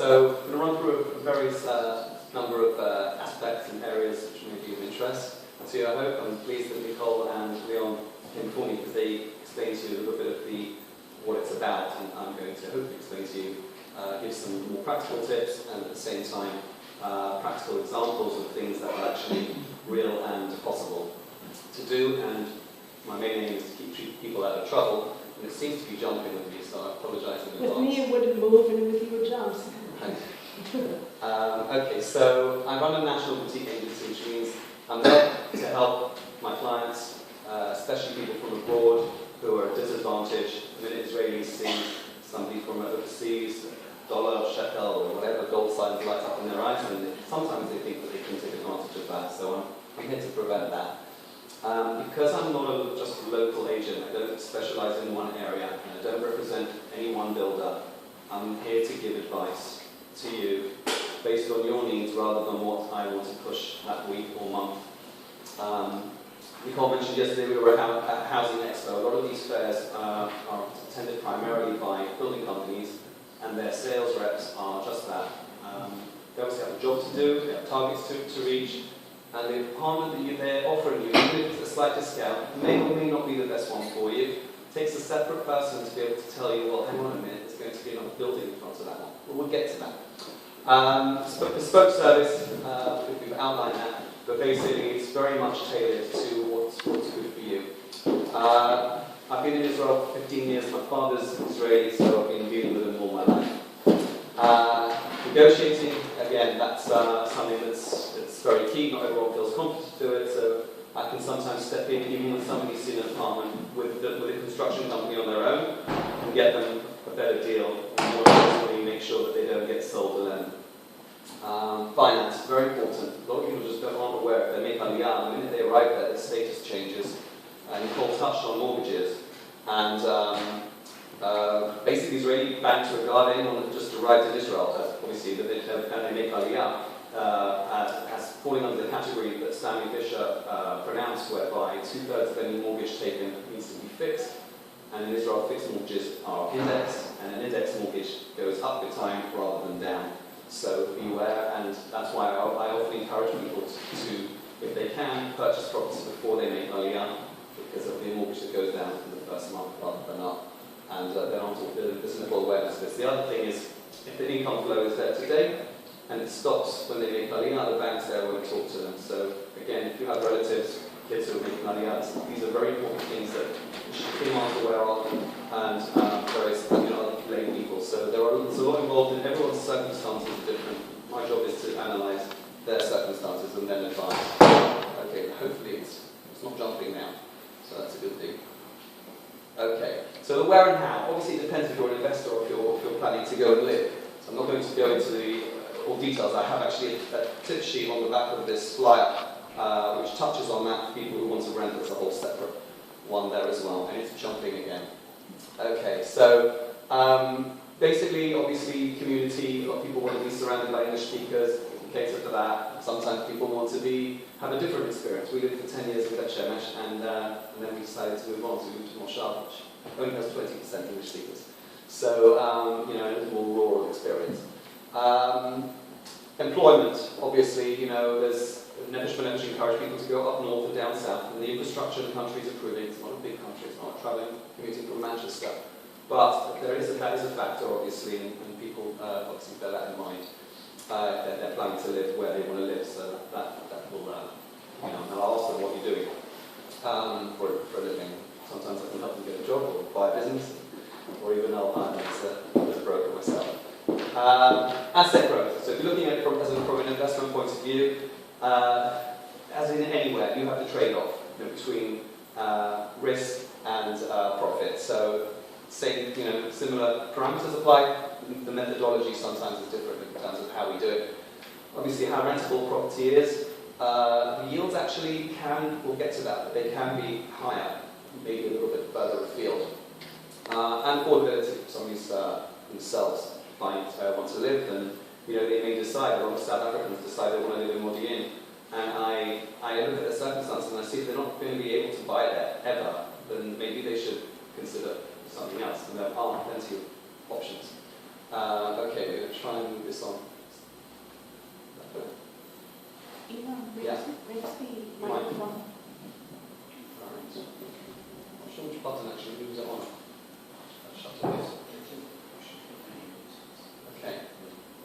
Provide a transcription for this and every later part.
so I'm going to run through a various number of aspects and areas which may be of interest to you, I hope. I'm pleased that Nicole and Leon came for me because they explained to you a little bit of what it's about, and I'm going to hopefully explain to you, give some more practical tips, and at the same time, practical examples of things that are actually real and possible to do. And my main aim is to keep people out of trouble, and it seems to be jumping with me, so I apologise in advance. With me it wouldn't move, and with you it jumps. Okay, so I run a national boutique agency, which means I'm there to help my clients, especially people from abroad who are at disadvantage. The minute Israelis see somebody from overseas, dollar or shekel or whatever gold signs light up in their eyes, and sometimes they think that they can take advantage of that. So I'm here to prevent that. Because I'm not just a local agent, I don't specialize in one area, and I don't represent any one builder. I'm here to give advice to you based on your needs rather than what I want to push that week or month. Nicole mentioned yesterday we were at Housing Expo. A lot of these fairs are attended primarily by building companies, and their sales reps are just that. They obviously have a job to do, they have targets to reach, and the apartment that they're offering you, even if it's a slight discount, may or may not be the best one for you. It takes a separate person to be able to tell you, well, hang on a minute, there's going to be another building in front of that one. But we'll get to that. Bespoke service, we've outlined that, but basically it's very much tailored to what's good for you. I've been in Israel for 15 years. My father's Israeli, so I've been dealing with him all my life. Negotiating, again, that's something that's very key. Not everyone feels confident to do it, so I can sometimes step in, even when somebody's seen an apartment with a construction company on their own, and get them a better deal, or more importantly, make sure that they don't get sold alone. Finance, very important. A lot of people just aren't aware. If they make aliyah, the minute they arrive there, their status changes. Nicole touched on mortgages, and basically Israeli banks regard anyone that just arrived in Israel, obviously, that they make aliyah, as falling under the category that Stanley Fisher pronounced, whereby 2/3 of any mortgage taken needs to be fixed. And in Israel, fixed mortgages are indexed, and an index mortgage goes up with time rather than down. So beware, and that's why I often encourage people to, if they can, purchase properties before they make aliyah, because of the mortgage that goes down in the first month rather than up. And then on top, there's a little awareness of this. The other thing is, if the income flow is there today, and it stops when they make aliyah, the banks there won't talk to them. So again, if you have relatives, kids who are making aliyah, these are very important things that you should be aware of, and various other lay people. So there's a lot involved, and everyone's circumstances are different. My job is to analyse their circumstances and then advise. Okay, hopefully it's not jumping now, so that's a good thing. Okay, so the where and how. Obviously, it depends if you're an investor or if you're planning to go and live. So I'm not going to go into all details. I have actually a tip sheet on the back of this flyer, which touches on that for people who want to rent. There's a whole separate one there as well, and it's jumping again. Okay, so basically, obviously, community. A lot of people want to be surrounded by English speakers. Cater for that. Sometimes people want to have a different experience. We lived for 10 years in Bet Shemesh, and then we decided to move on to Moshav, which only has 20% English speakers. So, a little more rural experience. Employment, obviously, there's Nevish Benevish encourage people to go up north and down south, and the infrastructure in the country is improving. It's not a big country, it's not travelling, commuting from Manchester. But that is a factor, obviously, and people obviously bear that in mind. They're planning to live where they want to live, so that will, and I'll ask them what you're doing for a living. Sometimes I can help them get a job or buy a business, or even I'll hire as a broker myself. Asset growth. So if you're looking at it from an investment point of view, as in anywhere, you have the trade-off between risk and profit. So similar parameters apply. The methodology sometimes is different in terms of how we do it. Obviously, how rentable property is, the yields actually we'll get to that, but they can be higher, maybe a little bit further afield. And affordability. Somebody's themselves want to live, and they may decide, or South Africans decide they want to live in Modi'in, and I look at their circumstances and I see if they're not going to be able to buy there ever, then maybe they should consider something else, and there are plenty of options. Okay, we're going to try and move this on. Ilan, Yeah. where's the microphone? Alright. I'm not sure which button actually moves it on. Shut it is. Okay.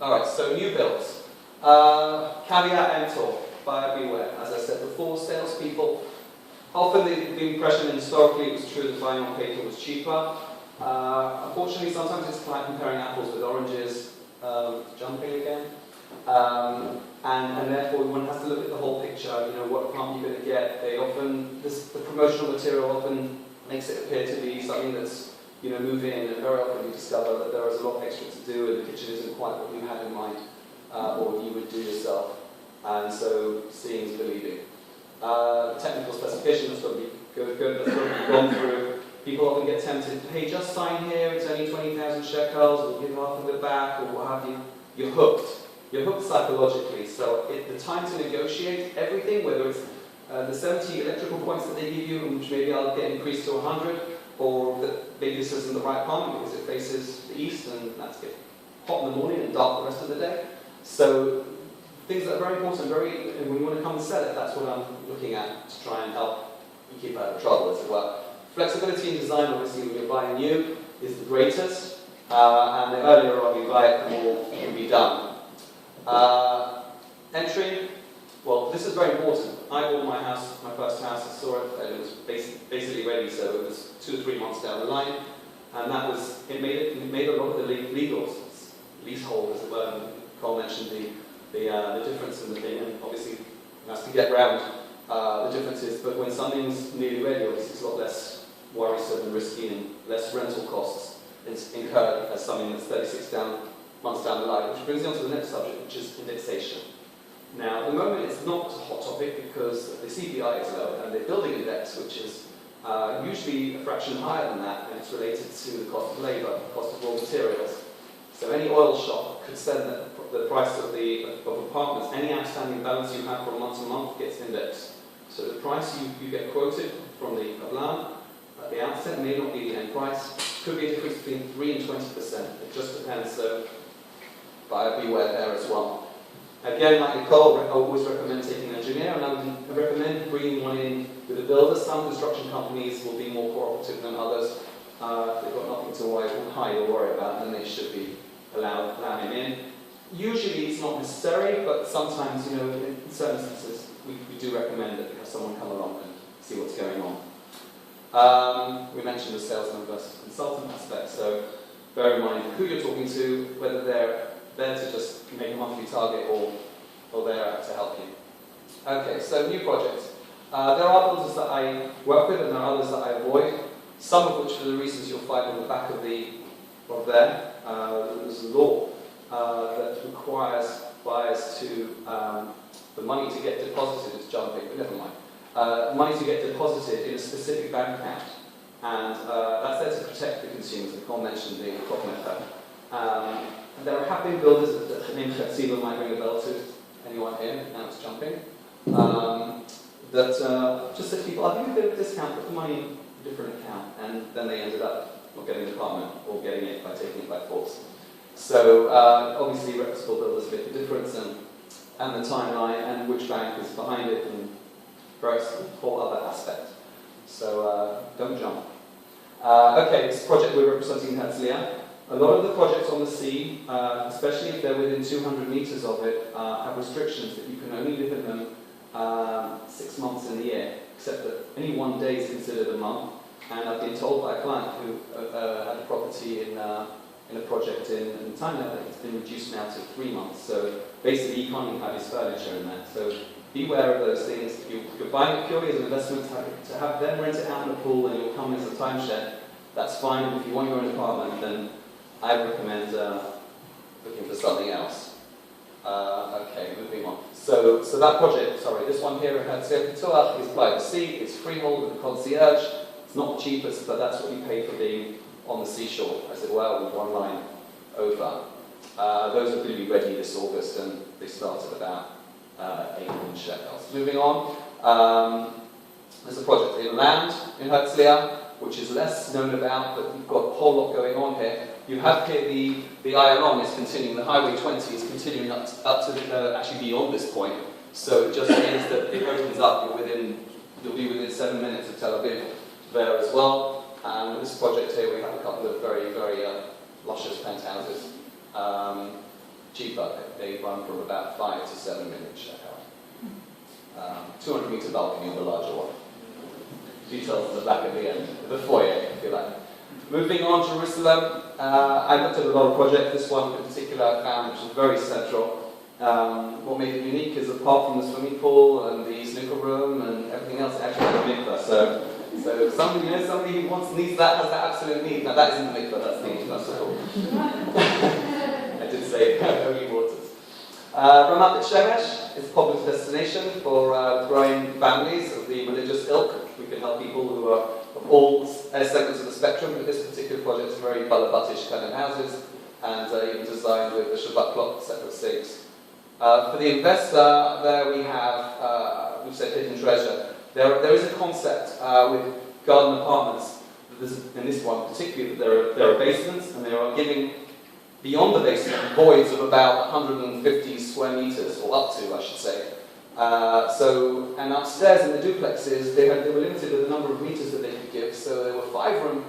Alright, so new builds. Caveat emptor, buyer beware. As I said before, salespeople, often the impression, and historically it was true that buying on paper was cheaper. Unfortunately, sometimes it's like comparing apples with oranges, jumping again. And therefore one has to look at the whole picture, what apartment you're going to get. The promotional material often makes it appear to be something that's, move in, and very often you discover that there is a lot extra to do and the kitchen isn't quite what you had in mind, or you would do yourself. And so seeing is believing. Technical specification has got to be good, that's got to be gone through. People often get tempted, hey, just sign here, it's only 20,000 shekels, we'll give half of it back, or what have you. You're hooked. You're hooked psychologically. So the time to negotiate everything, whether it's the 70 electrical points that they give you, which maybe I'll get increased to 100, or that maybe this isn't the right apartment because it faces the east and that's get hot in the morning and dark the rest of the day. So things that are very important, and when you want to come and sell it, that's what I'm looking at to try and help you keep out of trouble, as it were. Flexibility in design, obviously, when you're buying new, is the greatest, and the earlier on you buy it, the more can be done. Entry, well, this is very important. I bought my house, my first house, I saw it, and it was basically ready, so it was 2 or 3 months down the line, and that was, it made a lot of the legals, leasehold, as it were, and Cole mentioned the difference in the thing, and obviously, nice to get round the differences, but when something's nearly ready, obviously it's a lot less worrisome and risky and less rental costs incurred as something that's 36 months down the line, which brings me on to the next subject, which is indexation. Now, at the moment, it's not a hot topic because the CPI is low, and the building index, which is usually a fraction higher than that, and it's related to the cost of labour, cost of raw materials. So any oil shop could send the price of apartments, any outstanding balance you have from month to month gets indexed. So the price you get quoted from the Ilan at the outset may not be the end price. Could be a difference between 3 and 20%. It just depends. So buyer beware there as well. Again, like Nicole, I always recommend taking an engineer, and I would recommend bringing one in with a builder. Some construction companies will be more cooperative than others. If they've got nothing to hide or worry about, then they should be allow him in. Usually it's not necessary, but sometimes, in certain instances, we do recommend that we have someone come along and see what's going on. We mentioned the salesman versus consultant aspect, so bear in mind who you're talking to, whether they're there to just make a monthly target or they're to help you. Okay, so new projects. There are builders that I work with and there are others that I avoid, some of which for the reasons you'll find on the back of there. There's a law that requires buyers to, the money to get deposited, it's jumping, but never mind. Money to get deposited in a specific bank account. And that's there to protect the consumers. Nicole mentioned the HomeNet. There have been builders that the name Chetziva might ring a bell to anyone here, now it's jumping, that just said to people, I'll give you a bit of a discount, put the money in a different account, and then they ended up not getting the apartment or getting it by taking it by force. So obviously reputable builders make a difference, and the timeline and which bank is behind it, and various whole other aspect. So don't jump. Okay, this project we're representing in Herzliya. A lot of the projects on the sea, especially if they're within 200 meters of it, have restrictions that you can only live in them 6 months in the year, except that any 1 day is considered a month. And I've been told by a client who had a property in a project in Thailand that it's been reduced now to 3 months. So basically, you can't even have his furniture in there. So beware of those things. If you're buying it purely as an investment, to have them rent it out in a pool and you'll come as a timeshare, that's fine. And if you want your own apartment, then I recommend looking for something else. Okay, moving on. So that project, this one here at Herzliya is by the sea. It's freehold with a concierge. It's not the cheapest, but that's what you pay for being on the seashore, as it were, with one line over. Those are going to be ready this August, and they start at about 800 shekels. Moving on, there's a project in land in Herzliya, which is less known about, but we've got a whole lot going on here. You have here the Ilan is continuing, the Highway 20 is continuing up to actually beyond this point. So it just means that it opens up, you'll be within 7 minutes of Tel Aviv there as well. And with this project here, we have a couple of very, very luscious penthouses. Cheaper, they run from about 5 to 7 million shekel. 200 meter balcony on the larger one. Details at the back of the foyer, if you like. Moving on, Jerusalem. I looked at a lot of projects. This one in particular I found, which is very central. What made it unique is apart from the swimming pool and the snooker room and everything else, it actually has a mikveh. So somebody who needs that has that absolute need. Now that isn't the mikveh, that's the pool. I did say holy waters. Ramat Shemesh is a popular destination for growing families of the religious ilk. We can help people who are of all segments of the spectrum, but this particular project is very balabatish kind of houses, and even designed with the Shabbat clock, separate sinks. For the investor, there we have, we've said hidden treasure. There is a concept with garden apartments, in this one particularly, that there are basements, and they are giving, beyond the basement, voids of about 150 square meters, or up to, I should say. And upstairs in the duplexes, they were limited with the number of meters that they could give, so there were 6-room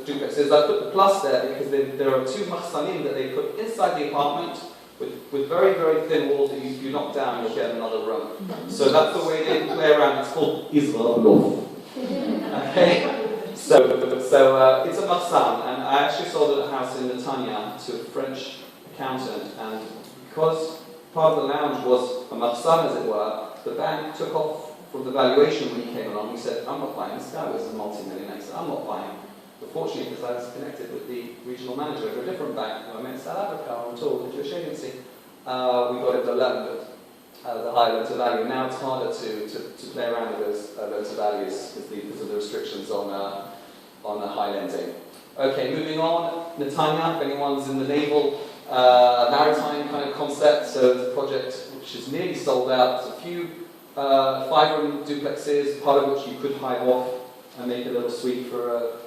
duplexes. I put the plus there because there are 2 mahsanim that they put inside the apartment with very, very thin walls that you knock down, you'll get another room. So that's the way they play around. It's called Israel. Okay? So it's a mahsan, and I actually sold a house in Netanya to a French accountant, and because part of the lounge was a mahsan, as it were, the bank took off from the valuation when he came along. He said, I'm not buying. This guy was a multi-millionaire. He said, I'm not buying. But fortunately, because I was connected with the regional manager of a different bank, who I met in South Africa on tour with the Jewish agency, we got him the loan, but the high loan to value. Now it's harder to play around with those loan to values because of the restrictions on high lending. Okay, moving on. Netanya, if anyone's in the naval, maritime kind of concept, so it's a project which is nearly sold out. There's a few 5-room duplexes, part of which you could hive off and make a little suite for a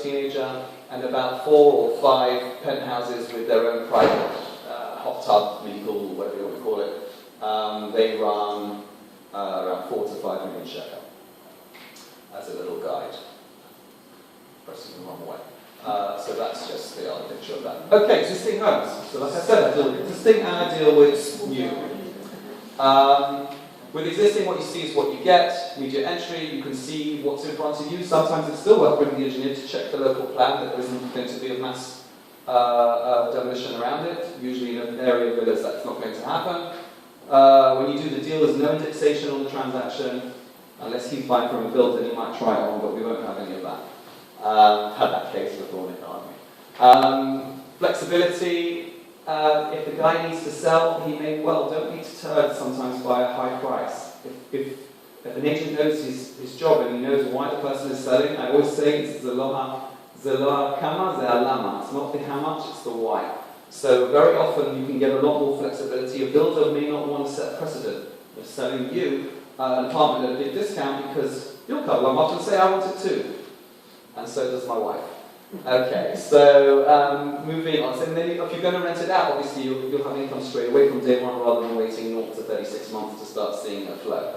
teenager, and about 4 or 5 penthouses with their own private hot tub, mini pool, whatever you want to call it. They run around 4 to 5 million shekel. As a little guide. Pressing the wrong way. So that's just the other picture of that. Okay, existing homes. So like I said, I deal with existing and I deal with new. With existing, what you see is what you get. Immediate entry, you can see what's in front of you. Sometimes it's still worth bringing the engineer to check the local plan that there isn't going to be a mass demolition around it. Usually in an area of villas that's not going to happen. When you do the deal, there's no indexation on the transaction. Unless he's buying from a builder, he might try it on, but we won't have any of that. Had that case before, Nick, aren't we? Flexibility. If the guy needs to sell, he may well don't need to turn sometimes by a high price. If an agent knows his job and he knows why the person is selling, I always say it's zeloha kama, ze alama. It's not the how much, it's the why. So very often you can get a lot more flexibility. A builder may not want to set a precedent of selling you an apartment at a big discount because you'll come along after and say, I want it too. And so does my wife. Okay, so moving on. So then if you're going to rent it out, obviously you'll have income straight away from day one rather than waiting 0 to 36 months to start seeing a flow.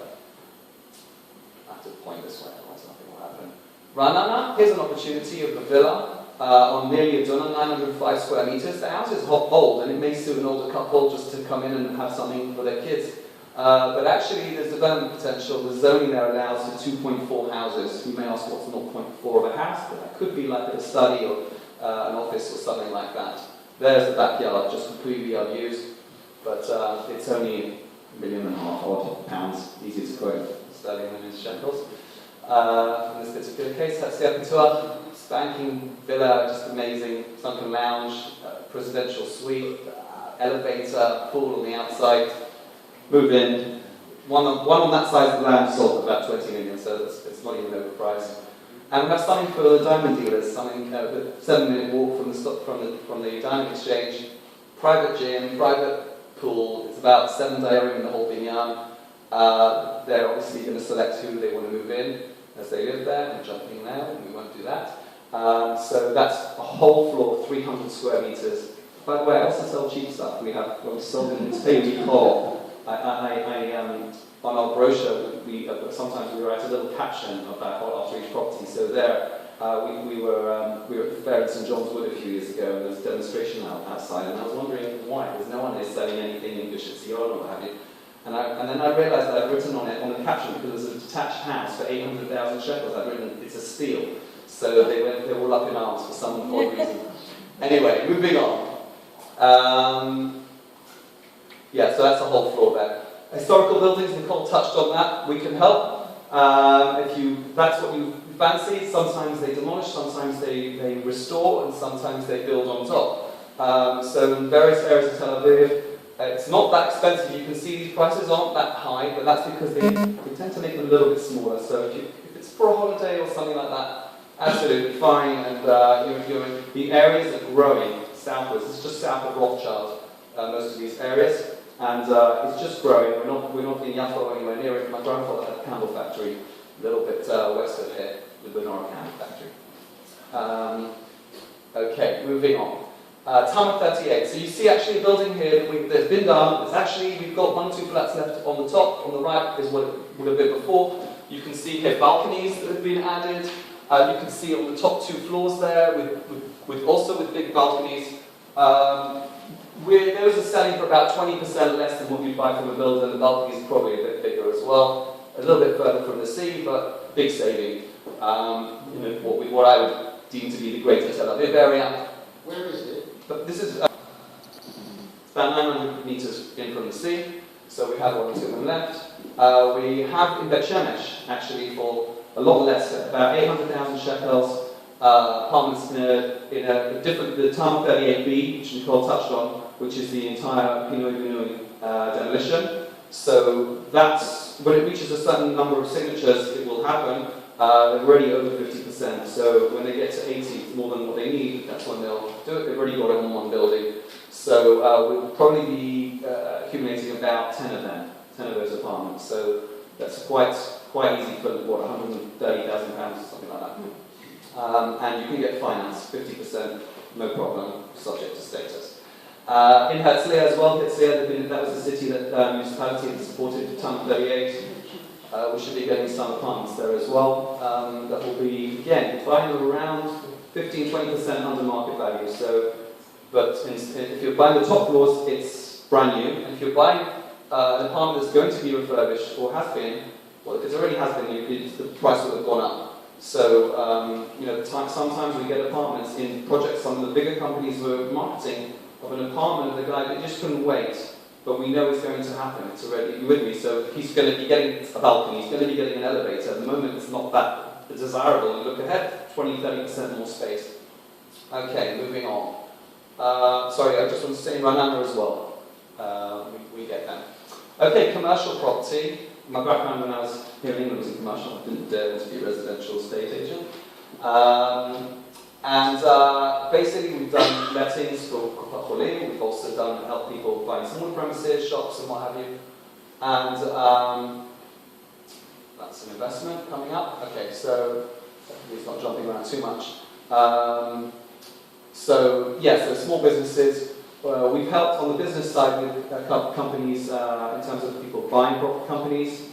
I have to point this way, otherwise nothing will happen. Ranana, here's an opportunity of a villa on nearly a dunam, 905 square meters. The house is old and it may suit an older couple just to come in and have something for their kids. But actually there's development potential. The zoning there allows for 2.4 houses. You may ask what's 0.4 of a house, but that could be like a study or an office or something like that. There's the backyard, just completely unused, but it's only £1.5 million odd pounds, easy to quote, sterling and in shekels. In this particular case, that's the Apertura, spanking villa, just amazing, sunken lounge, presidential suite, elevator, pool on the outside. Move in. One on that side of the land sold for about 20 million, so it's not even overpriced. And we have something for the diamond dealers, something with 7-minute walk from the diamond exchange, private gym, private pool. It's about 7 diarim in the whole binyan. They're obviously going to select who they want to move in as they live there. I'm jumping now, we won't do that. So that's a whole floor, 300 square meters. By the way, I also sell cheap stuff. We sold in Tây Hall. On our brochure, sometimes we write a little caption about after each property. So there, we were at the fair in St John's Wood a few years ago, and there was a demonstration outside, and I was wondering why, because no one is selling anything in Bishop's Yard or what have you. And then I realised that I'd written on it, on the caption, because it was a detached house for 800,000 shekels, I'd written, it's a steal. So they were all up in arms for some odd reason. Anyway, moving on. Yeah, so that's the whole floor there. Historical buildings, Nicole touched on that. We can help. That's what you fancy. Sometimes they demolish, sometimes they restore, and sometimes they build on top. So in various areas of Tel Aviv, it's not that expensive. You can see these prices aren't that high, but that's because they tend to make them a little bit smaller. So if it's for a holiday or something like that, absolutely fine. And the areas are growing southwards. It's just south of Rothschild, most of these areas. And it's just growing. We're not in Yaffa or anywhere near it. My grandfather had a candle factory a little bit west of here, the Benora Candle Factory. Okay, moving on. Tower 38. So you see actually a building here that's been done. We've got 1 or 2 flats left on the top. On the right is what it would have been before. You can see here balconies that have been added. You can see on the top 2 floors there with big balconies. Those are selling for about 20% less than what you'd buy from a builder. The balcony is probably a bit bigger as well, a little bit further from the sea, but big saving. What I would deem to be the greater Tel Aviv area. Where is it? But this is about 900 meters in from the sea, so we have 1 or 2 of them left. We have in Bet Shemesh, actually, for a lot less, about 800,000 shekels. Apartments in a different, the Tower 38B, which Nicole touched on, which is the entire Pinoi Binoi demolition. So that's, when it reaches a certain number of signatures, it will happen. They're already over 50%, so when they get to 80, more than what they need, that's when they'll do it. They've already got it on 1 building. So we'll probably be accumulating about 10 of them, 10 of those apartments. So that's quite easy for, what, £130,000 or something like that. And you can get finance, 50%, no problem, subject to status. In Herzliya as well, Herzliya, that was the city that municipality that supported Town 38. We should be getting some apartments there as well. That will be, again, buying them around 15-20% under market value. So, but if you're buying the top floors, it's brand new. And if you're buying an apartment that's going to be refurbished or has been, well, if it already has been, the price will have gone up. So, sometimes we get apartments in projects. Some of the bigger companies were marketing of an apartment of the guy that just couldn't wait. But we know it's going to happen. It's already with me. So he's going to be getting a balcony. He's going to be getting an elevator. At the moment, it's not that desirable. You look ahead, 20-30% more space. Okay, moving on. Sorry, I just want to say in Ranana as well. We get that. Okay, commercial property. My background when I was here in England was in commercial. I didn't dare to be a residential estate agent. Basically we've done lettings for Kupat Cholim. We've also helped people find small premises, shops and what have you. And that's an investment coming up. Okay, so it's not jumping around too much. So small businesses. We've helped on the business side with companies in terms of people buying property companies.